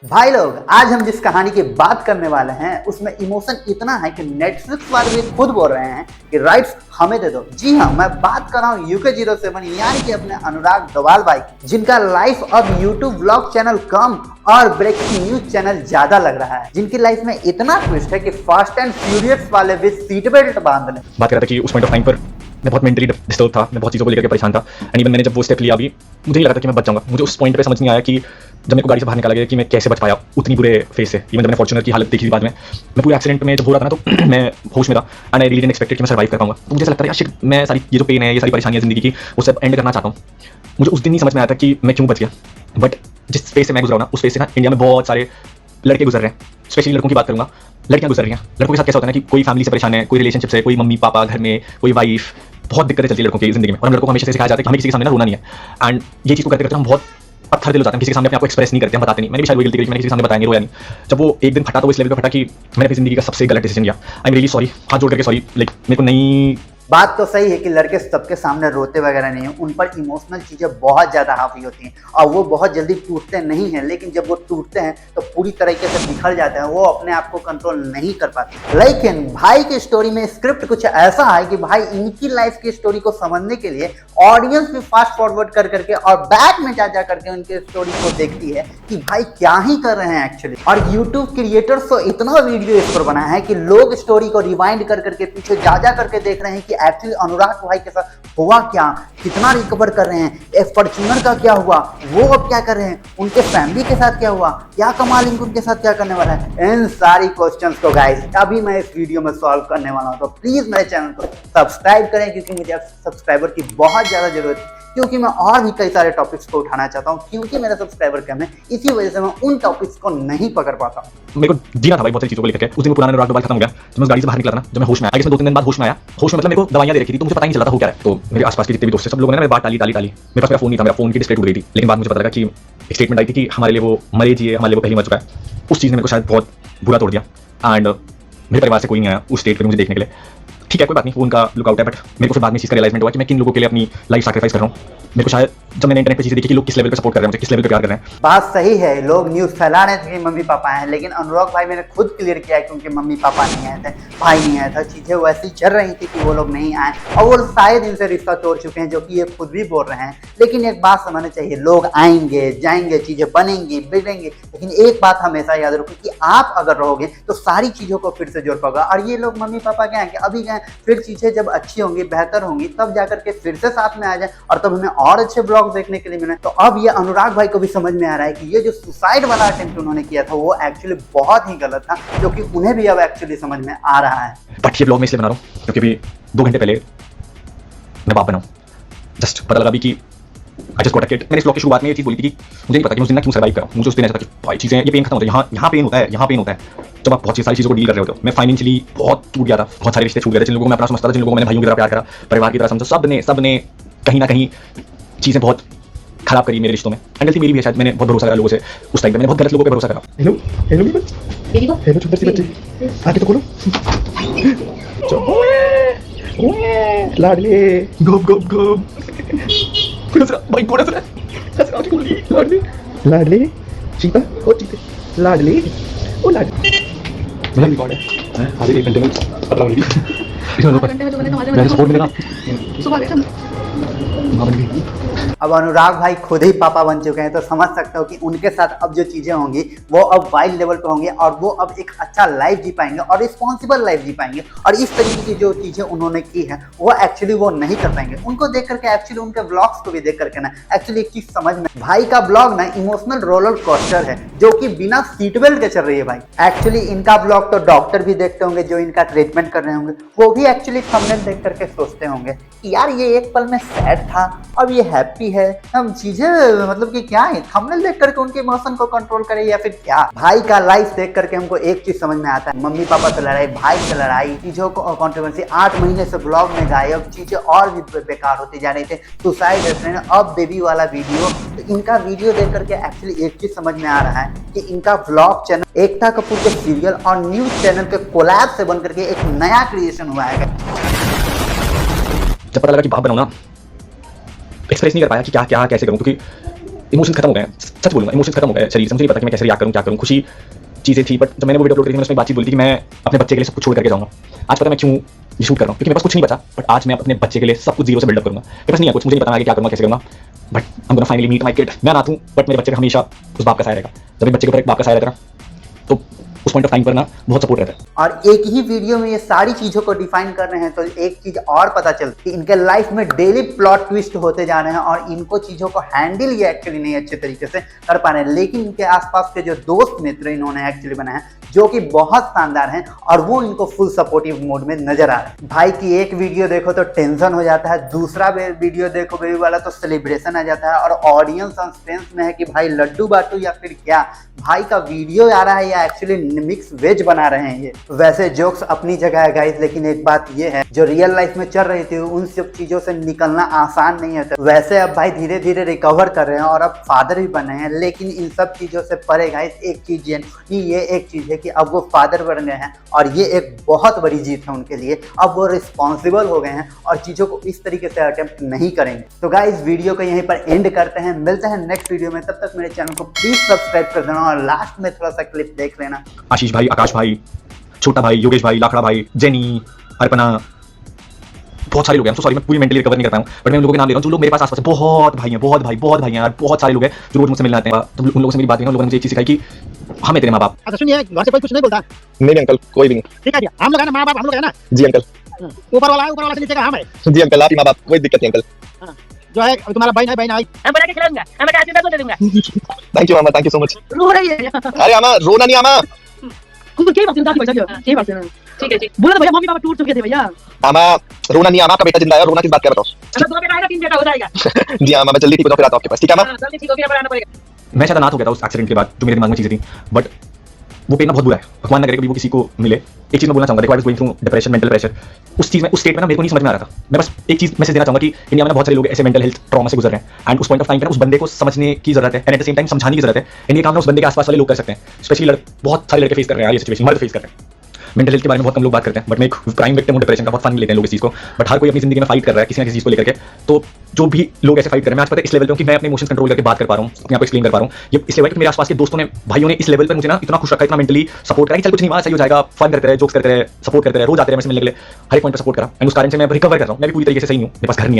भाई लोग, आज हम जिस कहानी की बात करने वाले हैं उसमें इमोशन इतना है कि नेटफ्लिक्स वाले भी खुद बोल रहे हैं कि राइट्स हमें दे दो। जी हाँ, मैं बात कर रहा हूँ UK07 यानी कि अपने अनुराग डोभाल भाई, जिनका लाइफ अब यूट्यूब व्लॉग चैनल कम और ब्रेकिंग न्यूज चैनल ज्यादा लग रहा है, जिनकी लाइफ में इतना ट्विस्ट है कि फास्ट एंड फ्यूरियस वाले भी सीट बेल्ट बांध लें। बात कर रहा था कि उस पॉइंट ऑफ टाइम पर मैं बहुत मेंटली डिस्टर्ब था, मैं बहुत चीज़ों को लेकर के परेशान था। एंड इवन मैंने जब वो स्टेप लिया अभी मुझे नहीं लगा था कि मैं बच जाऊंगा। मुझे उस पॉइंट पे समझ नहीं आया कि जब मेरे को गाड़ी से बाहर निकाला गया कि मैं कैसे बच पाया उतनी बुरे फेस से। इवन जब मैंने फॉर्च्यूनर की हालत देखी थी बाद में, मैं पूरे एक्सीडेंट में जब हो रहा था ना तो मैं होश में था and I really didn't expected कि मैं सर्वाइव कर पाऊंगा। तो मुझे ऐसा लगता है यार शिट, मैं सारी ये जो पेन है, ये सारी परेशानियां जिंदगी की, वो सब एंड करना चाहता हूँ। मुझे उस दिन नहीं समझ में आया था कि मैं क्यों बच गया। बट जिस फेस से मैं गुजरा ना, उस फेस से ना इंडिया में बहुत सारे लड़के गुजर रहे हैं। स्पेशली लड़कों की बात करूंगा, लड़कियां गुजर रही हैं। लड़कों के साथ कैसा होता है ना कि कोई फैमिली से परेशान है, कोई रिलेशनशिप से, कोई मम्मी पापा घर में, कोई वाइफ, बहुत दिक्कतें चलती है लड़कों की जिंदगी में। और हम लड़कों को हमेशा से सिखाया जाता है कि हमें किसी के सामने ना रोना नहीं है। एंड ये चीज़ को करते करते हम बहुत पत्थर दिल हो जाते हैं, किसी के सामने अपने आप को एक्सप्रेस नहीं करते, हम बताते नहीं। मैंने भी शायद वही गलती करी, मैंने किसी के सामने बताया नहीं, रोया नहीं। जब वो एक दिन फटा तो वो इस लेवल पे फटा कि मैंने अपनी जिंदगी का सबसे गलत डिसीजन लिया। आई एम रियली सॉरी, हाथ जोड़ करके सॉरी। लाइक मेरे को नहीं, बात तो सही है कि लड़के सबके सामने रोते वगैरह नहीं है, उन पर इमोशनल चीजें बहुत ज्यादा हावी होती हैं और वो बहुत जल्दी टूटते नहीं हैं। लेकिन जब वो टूटते हैं तो पूरी तरीके से बिखर जाते हैं, वो अपने आप को कंट्रोल नहीं कर पाते। लेकिन भाई की स्टोरी में स्क्रिप्ट कुछ ऐसा है कि भाई इनकी लाइफ की स्टोरी को समझने के लिए ऑडियंस भी फास्ट फॉरवर्ड कर करके और बैक में जा करके उनके स्टोरी को देखती है कि भाई क्या ही कर रहे हैं एक्चुअली। और यूट्यूब क्रिएटर्स तो इतना वीडियो इस पर बना है कि लोग स्टोरी को रिवाइंड कर करके पीछे जा करके देख रहे हैं कि एक्चुअली अनुराग भाई के साथ हुआ क्या, कितना रिकवर कर रहे हैं, फॉर्च्यूनर का क्या हुआ, वो अब क्या कर रहे हैं, उनके फैमिली के साथ क्या हुआ, क्या कमाल इनको उनके साथ क्या करने वाला है। इन सारी क्वेश्चंस को गाइस अभी मैं इस वीडियो में सॉल्व करने वाला हूं। तो प्लीज मेरे चैनल को सब्सक्राइब करें क्योंकि मुझे सब्सक्राइबर की बहुत ज्यादा जरूरत है, क्योंकि मैं और भी कई सारे टॉपिक्स को उठाना चाहता हूं। क्योंकि मेरे सब्सक्राइबर कम है, इसी वजह से मैं उन टॉपिक्स को नहीं पकड़ पाता हूं। मेरे को जीना था भाई बहुत सारी चीज़ों को लेकर के। उस दिन वो पुराना अनुराग डोभाल खत्म हो गया जब मैं उस गाड़ी से बाहर निकला था ना, जब मैं होश में आया। इसमें 2-3 दिन बाद होश में आया। होश में मतलब मेरे को दवाइयां दे रखी थी तो मुझे पता ही नहीं चला था हो क्या है। तो मेरे आसपास के जितने भी दोस्त थे सब लोगों ने मेरी बात टाली। मेरे पास मेरा फोन नहीं था, मेरा फोन की डिस्प्ले टूट गई थी। लेकिन बाद मुझे पता लगा कि एक स्टेटमेंट आई थी कि हमारे लिए वो मरे जी है, हमारे लिए वो पहले मर चुका है। उस चीज़ ने मेरे को शायद बहुत बुरा तोड़ दिया। एंड मेरे परिवार से कोई नहीं आया उस स्टेट पर मुझे देखने के लिए। ठीक है, कोई बात नहीं, वो उनका लुकआउट है। बट मेरे को फिर बाद में इस चीज़ का रियलाइजमेंट हुआ कि मैं किन लोगों के लिए अपनी लाइफ सैक्रिफाइस कर रहा हूँ। मेरे को शायद जब मैंने इंटरनेट पे चीज़ें देखी कि लोग किस लेवल पे सपोर्ट कर रहे हैं, मुझे किस लेवल पे प्यार कर रहे हैं। बात सही है, लोग न्यूज फैला रहे थे कि मम्मी पापा हैं, लेकिन अनुराग भाई मैंने खुद क्लियर किया क्योंकि मम्मी पापा नहीं आए थे, भाई नहीं आया था, चीजें वैसी चल रही थी कि वो लोग नहीं आए और वो शायद इनसे रिश्ता तोड़ चुके हैं, जो कि ये खुद भी बोल रहे हैं। लेकिन एक बात समझना चाहिए, लोग आएंगे जाएंगे, चीजें बनेंगी बिगड़ेंगी, लेकिन एक बात हमेशा याद रखो कि आप अगर रहोगे तो सारी चीजों को फिर से जोड़ पाओगे। और ये लोग मम्मी पापा क्या है कि अभी गए, फिर चीजें जब अच्छी होंगी, बेहतर होंगी, तब जाकर के फिर से साथ में आ जाए और तब हमें और अच्छे ब्लॉग देखने के लिए मिले। तो अब ये अनुराग भाई को भी समझ में आ रहा है कि ये जो सुसाइड वाला अटेम्प्ट उन्होंने किया था वो एक्चुअली बहुत ही गलत था, जो कि उन्हें भी अब एक्चुअली समझ में आ रहा है। बट ये ब्लॉग मैं इसलिए बना रहा हूँ क्योंकि अभी 2 घंटे पहले मैं बाप बना हूँ। जस्ट पता लगा भी कि I just got a kid. मैंने इस ब्लॉग की शुरुआत में ये चीज़ बोली थी कि मुझे नहीं पता कि उस दिन मैं क्यों सर्वाइव करा। मुझे उस दिन ऐसा था कि भाई चीज़ें, ये पेन खत्म होता है, यहाँ पेन होता है, यहाँ पेन होता है। जब आप बहुत सारी चीज़ों को डील कर रहे होते हो। मैं फाइनेंशियली बहुत टूट गया था, बहुत सारे रिश्ते छूट गए थे। जिन लोगों को मैं अपना समझता था, जिन लोगों को मैंने भाइयों की तरह प्यार करा, परिवार की तरह समझा, सब ने कहीं ना कहीं चीज़ें बहुत खराब करी मेरे रिश्तों में। एंड गलती मेरी भी है शायद, मैंने बहुत भरोसा करा लोगों से। उस टाइम पे मैंने बहुत गलत लोगों पे भरोसा करा। हेलो हेलो हेलो छोटे से बच्चे आके तो खोलो। लाडले गोब गोब गोब भाई थोड़ा सा लाडले लाडले चीता ओ चीते लाडले ओ लाडले। मेरा रिकॉर्ड है आधे 1 घंटे में पता लगी इसमें सपोर्ट मिलेगा सुबह अब अनुराग भाई खुद ही पापा बन चुके हैं, तो समझ सकते हो कि उनके साथ अब जो चीजें होंगी वो अब वाइल्ड लेवल पे होंगी और वो अब एक अच्छा लाइफ जी पाएंगे और रिस्पॉन्सिबल लाइफ जी पाएंगे। और इस तरीके की जो चीजें उन्होंने की है वो एक्चुअली वो नहीं कर पाएंगे। उनको देख करके एक्चुअली उनके ब्लॉग्स को भी देख करके ना एक्चुअली एक चीज समझ में, भाई का ब्लॉग ना इमोशनल रोलर कोस्टर है जो कि बिना सीट बेल्ट के चल रही है भाई। एक्चुअली इनका ब्लॉग तो डॉक्टर भी देखते होंगे जो इनका ट्रीटमेंट कर रहे होंगे, वो भी एक्चुअली थंबनेल देख करके सोचते होंगे कि यार ये एक पल में सैड था, अब ये हैप्पी है, हम चीजें मतलब कि क्या है, थंबनेल देख करके उनके इमोशन को कंट्रोल करे या फिर क्या। भाई का लाइफ देख करके हमको एक चीज समझ में आता है, मम्मी पापा से लड़ाई, भाई से लड़ाई, चीजों को कंट्रोवर्सी, 8 महीने से ब्लॉग में गायब, चीजें और भी बेकार होती जा रही थी, सुसाइड अटेम्प्ट, अब बेबी वाला वीडियो। तो इनका वीडियो देख करके एक्चुअली एक चीज समझ में आ रहा है कि इनका व्लॉग चैनल एकता कपूर के सीरियल और न्यूज चैनल के कोलैब से बन करके एक नया क्रिएशन हुआ है। जब पता लगा कि बाप बनाऊं ना, एक्सप्रेस नहीं कर पाया कि क्या क्या कैसे करूं, क्योंकि इमोशंस खत्म हो गए हैं, सच बोलूंगा इमोशंस खत्म हो गए शरीर से। मुझे नहीं पता कि मैं कैसे रिएक्ट करूं, क्या करूं। खुशी चीज़ें थी, बट जब मैंने वो वीडियो अपलोड करी थी, मैंने उसमें बातचीत बोली थी कि मैं अपने बच्चे के लिए सब कुछ छोड़ करके जाऊंगा। आज पता मैं क्यों ये शूट कर रहा हूँ, क्योंकि मेरे पास कुछ नहीं बचा, बट आज मैं अपने बच्चे के लिए सब कुछ जीरो से बिल्डअप करूंगा। मेरे पास नहीं है कुछ, मुझे नहीं पता मैं आगे क्या करूंगा, कैसे करूंगा, but I am gonna finally meet my kid. मैं अनाथ हूं, बट मेरे बच्चे का हमेशा उस बाप का साया रहेगा। जब एक बच्चे के ऊपर एक बाप का साया रहता है ना, तो उस पॉइंट ऑफ टाइम पर ना बहुत सपोर्ट रहता है। और एक ही वीडियो में ये सारी चीजों को डिफाइन कर रहे हैं, तो एक चीज और पता चलती है, इनके लाइफ में डेली प्लॉट ट्विस्ट होते जा रहे हैं और इनको चीजों को हैंडल ये एक्चुअली नहीं अच्छे तरीके से कर पा रहे हैं। लेकिन इनके आसपास के जो दोस्त मित्र इन्होंने एक्चुअली बनाए हैं, जो कि बहुत शानदार हैं, और वो इनको फुल सपोर्टिव मोड में नजर आ रहे हैं। भाई की एक वीडियो देखो तो टेंशन हो जाता है, दूसरा वीडियो देखो बेबी वाला तो सेलिब्रेशन आ जाता है, और ऑडियंस सस्पेंस में है कि भाई लड्डू बाटू या फिर क्या भाई का वीडियो आ रहा है या एक्चुअली मिक्स वेज बना रहे हैं ये। वैसे जोक्स अपनी जगह है गाइस, लेकिन एक बात ये है, जो रियल लाइफ में चल रही थी उन सब चीजों से निकलना आसान नहीं होता। वैसे अब भाई धीरे धीरे रिकवर कर रहे हैं और अब फादर भी बने हैं, लेकिन इन सब चीजों से परे गाइस एक चीज ये एक चीज है कि अब वो फादर बन गए हैं, और ये एक बहुत बड़ी जीत है उनके लिए। अब वो रिस्पॉन्सिबल हो गए हैं और चीजों को इस तरीके से अटेम्प्ट नहीं करेंगे। तो गाइस वीडियो को यहीं पर एंड करते हैं, मिलते हैं नेक्स्ट वीडियो में। तब तक मेरे चैनल को प्लीज सब्सक्राइब कर देना और लास्ट में थोड़ा सा क्लिप देख लेना। आशीष भाई, आकाश भाई, छोटा भाई, योगेश भाई, लाखड़ा भाई, जेनी, अर्पणा, बहुत सारे लोग हैं। सॉरी मैं पूरी मेंटली रिकवर नहीं कर पाया हूं, बट मैं उन लोगों के नाम ले रहा हूं जो लोग मेरे पास आसपास हैं। बहुत भाई हैं, बहुत भाई हैं यार, बहुत सारे लोग हैं जो रोज मुझसे मिलने आते हैं। तो उन लोगों से मेरी बात है, उन लोगों ने मुझे एक चीज सिखाई कि हम तेरे माँ बाप। अच्छा सुनिए, घर से कोई कुछ नहीं बोलता? नहीं अंकल, कोई भी नहीं। ठीक है जी, हम लोग है ना, माँ बाप हम लोग है ना। जी अंकल। ऊपर वाला से नीचे का हम है। जी अंकल, आप ही माँ बाप, कोई दिक्कत नहीं अंकल। जो है तुम्हारा बहन आई, हम बना के खिलाऊंगा, हम बता आशीर्वाद दे दूंगा। थैंक यू मामा, थैंक यू सो मच। रो रही है। अरे मामा रोना नहीं मामा। कुछ के बात नहीं, के बात नहीं। ठीक है ठीक। बोला तो भैया मम्मी पापा टूट चुके थे भैया। मामा रोना नहीं, आपका बेटा जिंदा है, रोना किस बात का बताओ। मतलब दो बेटा आएगा, तीन बेटा हो जाएगा। जी मामा, मैं जल्दी ठीक हो जाऊं, फिर आता हूं आपके पास, ठीक है मामा? हां जल्दी ठीक हो गया, बनाना पड़ेगा। मैं शायद अनाथ हो गया था उस एक्सीडेंट के बाद, जो मेरे दिमाग में चीजें थी, बट वो पेन ना बहुत बुरा है। भगवान ना करे कभी वो किसी को मिले। एक चीज मैं बोलना चाहूंगा, देखो I was going through depression, mental pressure. उस चीज में, उस स्टेट में ना मेरे को नहीं समझ में आ रहा था। मैं बस एक चीज मैसेज देना चाहूंगा कि इंडिया में ना बहुत सारे लोग ऐसे मेंटल हेल्थ ट्रॉमा से गुजर रहे हैं, एंड उस पॉइंट ऑफ टाइम पे ना उस बंदे को समझने की जरूरत है, and at the same time समझाने की जरूरत है। एंड ये काम ना उस बंदे के आसपास वाले लोग कर सकते हैं। स्पेशली बहुत सारे लड़के फेस कर रहे हैं ये सिचुएशन, मर्द फेस कर रहे हैं। मेंटल हेल्थ के बारे में बहुत कम लोग बात करते हैं, बट मैं एक प्राइम विक्टिम हूं डिप्रेशन का, बहुत फन लेते हैं लोग इस चीज को, बट हर कोई अपनी जिंदगी में फाइट कर रहा है किसी ना किसी चीज को लेकर के। तो जो भी लोग ऐसे फाइट कर रहे हैं, मैं आज पता है इस लेवल पे हूं कि मैं अपने इमोशंस कंट्रोल करके बात कर पा रहा हूं, अपने आप को एक्सप्लेन कर पा रहा हूं। ये इस लेवल पे मेरे आसपास के दोस्तों ने, भाइयों ने इस लेवल पर मुझे ना इतना खुश रखा, इतना मेंटली सपोर्ट करा कि चल कुछ नहीं हुआ, सही हो जाएगा, फन करते रहे, जोक्स करते रहे, सपोर्ट करते रहे, रोज आते रहे मेरे से मिलने के लिए, हर एक पॉइंट पर सपोर्ट करा। एंड उस कारण से मैं रिकवर कर रहा हूं। मैं भी पूरी तरीके से सही हूं, मेरे पास घर नहीं है।